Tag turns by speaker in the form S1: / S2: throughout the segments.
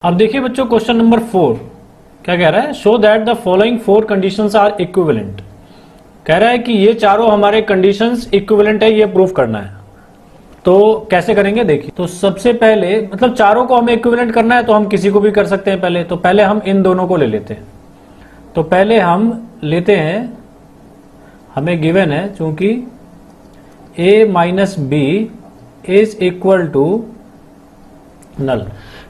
S1: अब देखिए बच्चों क्वेश्चन नंबर 4 क्या कह रहा है, show that the following 4 conditions are equivalent. कह रहा है कि ये चारों हमारे कंडीशंस इक्विवेलेंट है, ये प्रूफ करना है। तो कैसे करेंगे देखिए। तो सबसे पहले मतलब चारों को हमें इक्विवेलेंट करना है तो हम किसी को भी कर सकते हैं। पहले हम इन दोनों को ले लेते हैं। तो पहले हम लेते हैं, हमें गिवन है चूंकि a minus b is equal to null.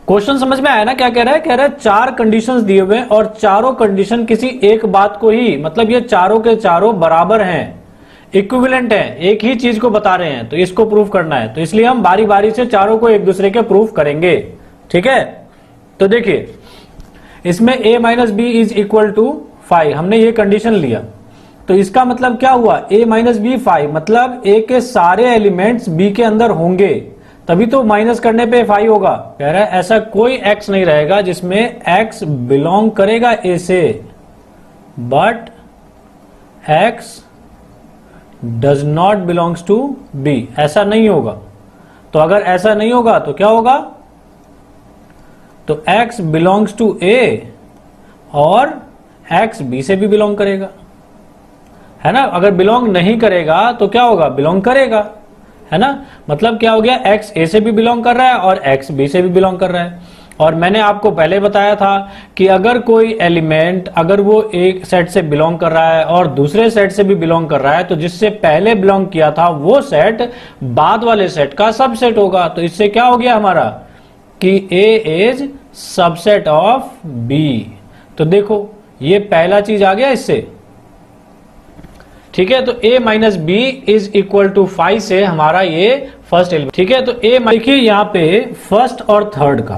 S1: Question समझ में आया ना क्या कह रहा है? कह रहा है चार कंडीशंस दिए हुए हैं और चारों कंडीशन किसी एक बात को ही, मतलब ये चारों के चारों बराबर हैं, इक्विवेलेंट हैं, एक ही चीज को बता रहे हैं, तो इसको प्रूफ करना है। तो इसलिए हम बारी बारी से चारों को एक दूसरे के प्रूफ करेंगे। ठीक है, तो देखिए इसमें a minus b is equal to 5, हमने ये कंडीशन लिया। तो इसका मतलब क्या हुआ, a माइनस बी 5 मतलब a के सारे एलिमेंट्स b के अंदर होंगे, तभी तो माइनस करने पे 5 होगा। कह रहा है ऐसा कोई x नहीं रहेगा जिसमें x बिलोंग करेगा a से, but x does not belongs to b, ऐसा नहीं होगा। तो अगर ऐसा नहीं होगा तो क्या होगा, तो x बिलोंग्स टू a और x b से भी बिलोंग करेगा, है ना। अगर बिलोंग नहीं करेगा तो क्या होगा, बिलोंग करेगा, है ना। मतलब क्या हो गया, x a से भी बिलोंग कर रहा है और x b से भी बिलोंग कर रहा है। और मैंने आपको पहले बताया था कि अगर कोई एलिमेंट अगर वो एक सेट से बिलोंग कर रहा है और दूसरे सेट से भी बिलोंग कर रहा है, तो जिससे पहले बिलोंग किया था वो सेट बाद वाले सेट का सबसेट होगा। तो इससे क्या हो गया हमारा कि a is subset of b। तो देखो ये पहला चीज आ गया इससे। ठीक है, तो a minus b is equal to 5 से हमारा ये फर्स्ट एलिमेंट। ठीक है, तो a देखिए यहां पे फर्स्ट और थर्ड का,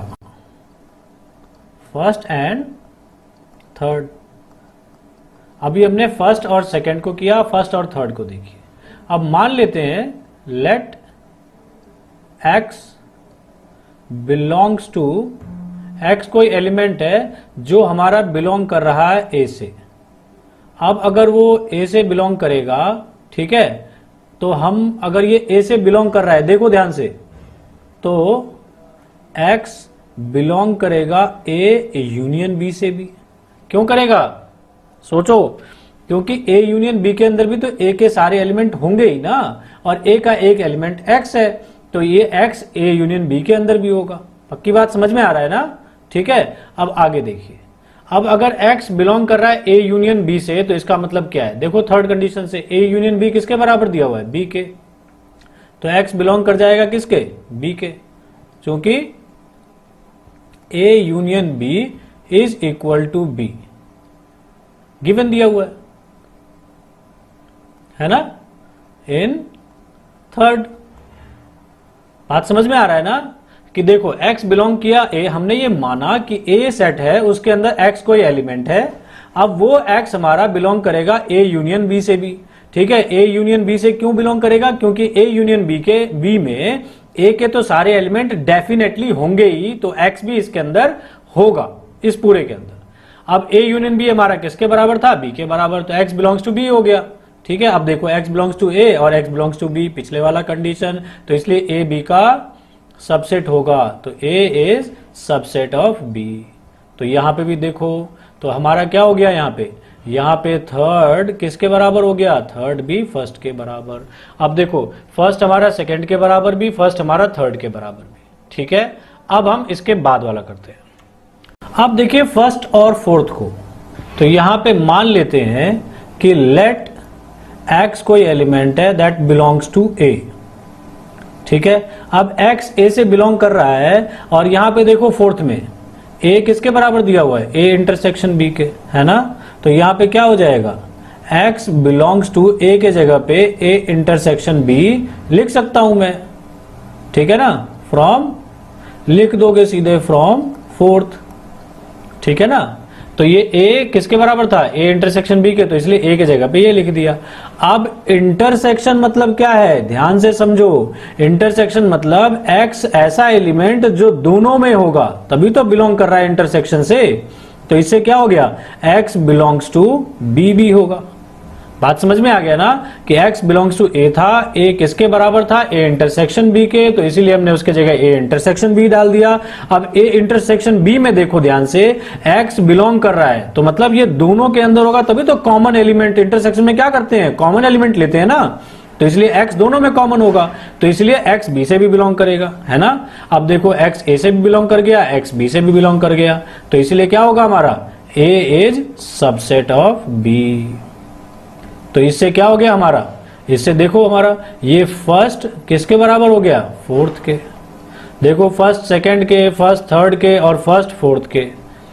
S1: फर्स्ट एंड थर्ड। अभी हमने फर्स्ट और सेकंड को किया, फर्स्ट और थर्ड को देखिए। अब मान लेते हैं let x belongs to, x कोई एलिमेंट है जो हमारा बिलोंग कर रहा है a से। अब अगर वो a से बिलोंग करेगा, ठीक है, तो हम अगर ये a से बिलोंग कर रहा है, देखो ध्यान से, तो x बिलोंग करेगा a यूनियन b से भी। क्यों करेगा, सोचो, क्योंकि a यूनियन b के अंदर भी तो a के सारे एलिमेंट होंगे ही ना, और a का एक एलिमेंट x है, तो ये x a यूनियन b के अंदर भी होगा। पक्की बात समझ में आ रहा है ना। ठीक है, अब आगे देखिए। अब अगर x बिलोंग कर रहा है a यूनियन b से, तो इसका मतलब क्या है, देखो थर्ड कंडीशन से a यूनियन b किसके बराबर दिया हुआ है, b के। तो x बिलोंग कर जाएगा किसके, b के, क्योंकि a union b is equal to b given दिया हुआ है ना, इन थर्ड। बात समझ में आ रहा है ना कि देखो x बिलोंग किया a, हमने ये माना कि a सेट है, उसके अंदर x कोई एलिमेंट है। अब वो x हमारा बिलोंग करेगा a यूनियन b से भी। ठीक है, a यूनियन b से क्यों बिलोंग करेगा, क्योंकि a यूनियन b में a के तो सारे एलिमेंट डेफिनेटली होंगे ही, तो x भी इसके अंदर होगा, इस पूरे के अंदर। अब a यूनियन b हमारा किसके बराबर था, b के बराबर, तो x बिलोंग्स टू b हो गया। ठीक है, अब देखो x बिलोंग्स टू a और x बिलोंग्स टू b, पिछले वाला कंडीशन, तो इसलिए a b का सबसेट होगा, तो a is subset of b। तो यहां पे भी देखो, तो हमारा क्या हो गया, यहां पे थर्ड किसके बराबर हो गया, थर्ड भी फर्स्ट के बराबर। अब देखो फर्स्ट हमारा सेकंड के बराबर भी, फर्स्ट हमारा थर्ड के बराबर भी। ठीक है, अब हम इसके बाद वाला करते हैं। अब देखिए फर्स्ट और फोर्थ को, तो यहां पे मान लेते हैं कि लेट x कोई एलिमेंट है दैट बिलोंग्स टू a। ठीक है, अब x a से बिलोंग कर रहा है, और यहां पे देखो फोर्थ में a किसके बराबर दिया हुआ है, a इंटरसेक्शन b के, है ना। तो यहां पे क्या हो जाएगा, x बिलोंग्स टू a के जगह पे a इंटरसेक्शन b लिख सकता हूं मैं। ठीक है ना, फ्रॉम लिख दोगे सीधे फ्रॉम फोर्थ। ठीक है ना, तो ये a किसके बराबर था, a इंटरसेक्शन b के, तो इसलिए a के जगह पे ये लिख दिया। अब इंटरसेक्शन मतलब क्या है, ध्यान से समझो। इंटरसेक्शन मतलब x ऐसा एलिमेंट जो दोनों में होगा, तभी तो बिलोंग कर रहा है इंटरसेक्शन से। तो इससे क्या हो गया, x बिलोंग्स टू b भी होगा। बात समझ में आ गया ना कि x बिलोंग्स टू a था, a किसके बराबर था, a इंटरसेक्शन b के, तो इसीलिए हमने उसके जगह a इंटरसेक्शन b डाल दिया। अब a इंटरसेक्शन b में देखो ध्यान से, x बिलोंग कर रहा है तो मतलब ये दोनों के अंदर होगा, तभी तो कॉमन एलिमेंट इंटरसेक्शन में क्या करते हैं, कॉमन एलिमेंट लेते हैं ना, तो इसलिए x दोनों में कॉमन होगा, तो इसलिए x b से भी बिलोंग करेगा, है ना। अब देखो x a से भी बिलोंग कर गया, x b से भी बिलोंग कर गया, तो इसलिए क्या होगा हमारा, a is subset of b। तो इससे क्या हो गया हमारा, इससे देखो हमारा ये फर्स्ट किसके बराबर हो गया, फोर्थ के। देखो फर्स्ट सेकंड के, फर्स्ट थर्ड के और फर्स्ट फोर्थ के,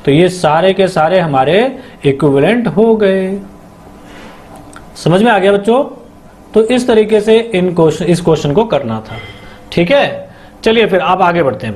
S1: तो ये सारे के सारे हमारे इक्विवेलेंट हो गए। समझ में आ गया बच्चों। तो इस तरीके से इस क्वेश्चन को करना था, ठीक है। चलिए फिर आप आगे बढ़ते हैं।